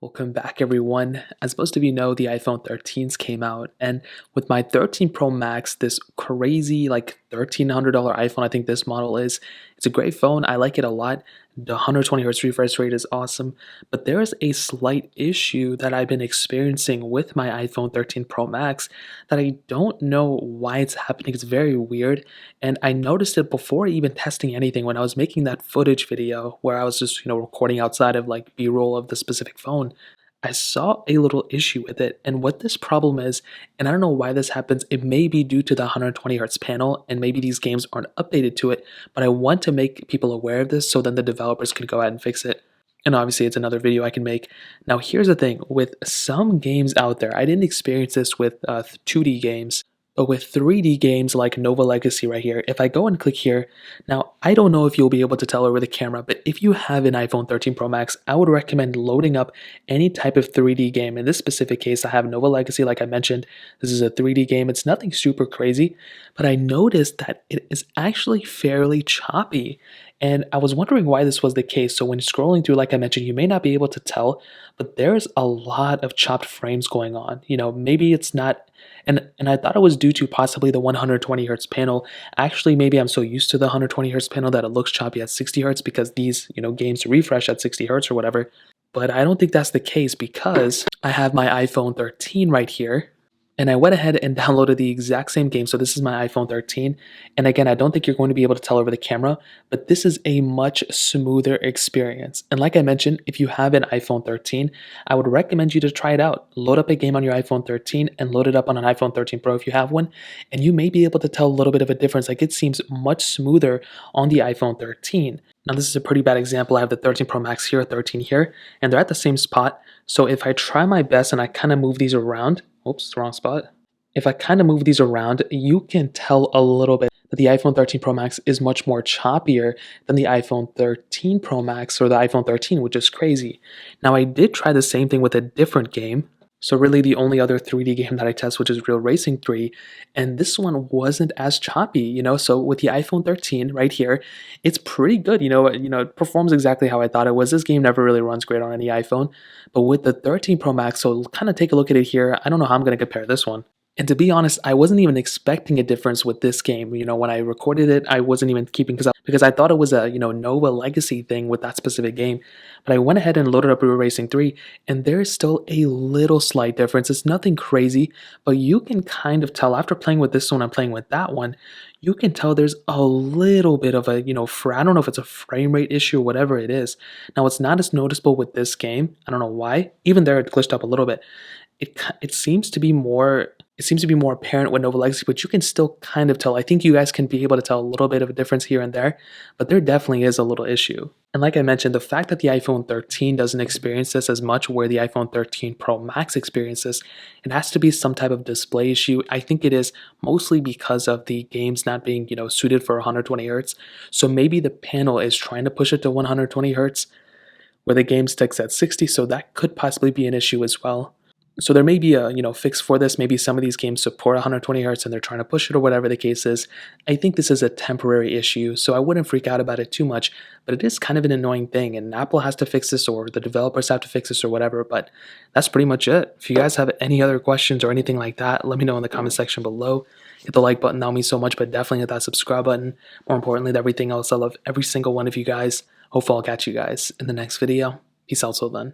Welcome back, everyone. As most of you know, the iPhone 13s came out, and with my 13 Pro Max, this crazy like $1,300 iPhone, I think this model is, it's a great phone. I like it a lot. The 120 hertz refresh rate is awesome, but there is a slight issue that I've been experiencing with my iPhone 13 Pro Max that I don't know why it's happening. It's very weird, and I noticed it before even testing anything when I was making that footage video where I was just recording outside of like B-roll of the specific phone. I saw a little issue with it, and what this problem is, and I don't know why this happens, it may be due to the 120 hertz panel, and maybe these games aren't updated to it, but I want to make people aware of this so then the developers can go ahead and fix it. And obviously, it's another video I can make. Now, here's the thing, with some games out there, I didn't experience this with 2D games, but with 3D games like Nova Legacy right here, if I go and click here, now I don't know if you'll be able to tell over the camera, but if you have an iPhone 13 Pro Max, I would recommend loading up any type of 3D game. In this specific case, I have Nova Legacy, like I mentioned. This is a 3D game. It's nothing super crazy, but I noticed that it is actually fairly choppy. And I was wondering why this was the case. So when scrolling through, like I mentioned, you may not be able to tell, but there's a lot of chopped frames going on. Maybe it's not, and I thought it was due to possibly the 120 hertz panel. Actually, maybe I'm so used to the 120 hertz panel that it looks choppy at 60 hertz because these, games refresh at 60 hertz or whatever. But I don't think that's the case because I have my iPhone 13 right here. And I went ahead and downloaded the exact same game. So this is my iPhone 13. And again, I don't think you're going to be able to tell over the camera, but this is a much smoother experience. And like I mentioned, if you have an iPhone 13, I would recommend you to try it out. Load up a game on your iPhone 13 and load it up on an iPhone 13 Pro if you have one. And you may be able to tell a little bit of a difference. Like it seems much smoother on the iPhone 13. Now this is a pretty bad example. I have the 13 Pro Max here, 13 here, and they're at the same spot. So if I try my best and I kind of move these around, oops, wrong spot. If I kind of move these around, you can tell a little bit that the iPhone 13 Pro Max is much more choppier than the iPhone 13 Pro Max or the iPhone 13, which is crazy. Now, I did try the same thing with a different game. So really the only other 3D game that I test, which is Real Racing 3, and this one wasn't as choppy, So with the iPhone 13 right here, it's pretty good, it performs exactly how I thought it was. This game never really runs great on any iPhone, but with the 13 Pro Max, so kind of take a look at it here. I don't know how I'm going to compare this one. And to be honest, I wasn't even expecting a difference with this game. When I recorded it, I wasn't even keeping because I thought it was a Nova Legacy thing with that specific game. But I went ahead and loaded up Real Racing 3, and there is still a little slight difference. It's nothing crazy, but you can kind of tell after playing with this one and playing with that one, you can tell there's a little bit of a, I don't know if it's a frame rate issue or whatever it is. Now, it's not as noticeable with this game. I don't know why. Even there, it glitched up a little bit. It seems to be more apparent with Nova Legacy, but you can still kind of tell. I think you guys can be able to tell a little bit of a difference here and there, but there definitely is a little issue. And like I mentioned, the fact that the iPhone 13 doesn't experience this as much where the iPhone 13 Pro Max experiences, it has to be some type of display issue. I think it is mostly because of the games not being, suited for 120 hertz. So maybe the panel is trying to push it to 120 hertz where the game sticks at 60, so that could possibly be an issue as well. So there may be a fix for this. Maybe some of these games support 120 hertz and they're trying to push it or whatever the case is. I think this is a temporary issue, so I wouldn't freak out about it too much, but it is kind of an annoying thing, and Apple has to fix this or the developers have to fix this or whatever, but that's pretty much it. If you guys have any other questions or anything like that, let me know in the comment section below. Hit the like button, that would mean so much, but definitely hit that subscribe button. More importantly than everything else, I love every single one of you guys. Hopefully I'll catch you guys in the next video. Peace out till then.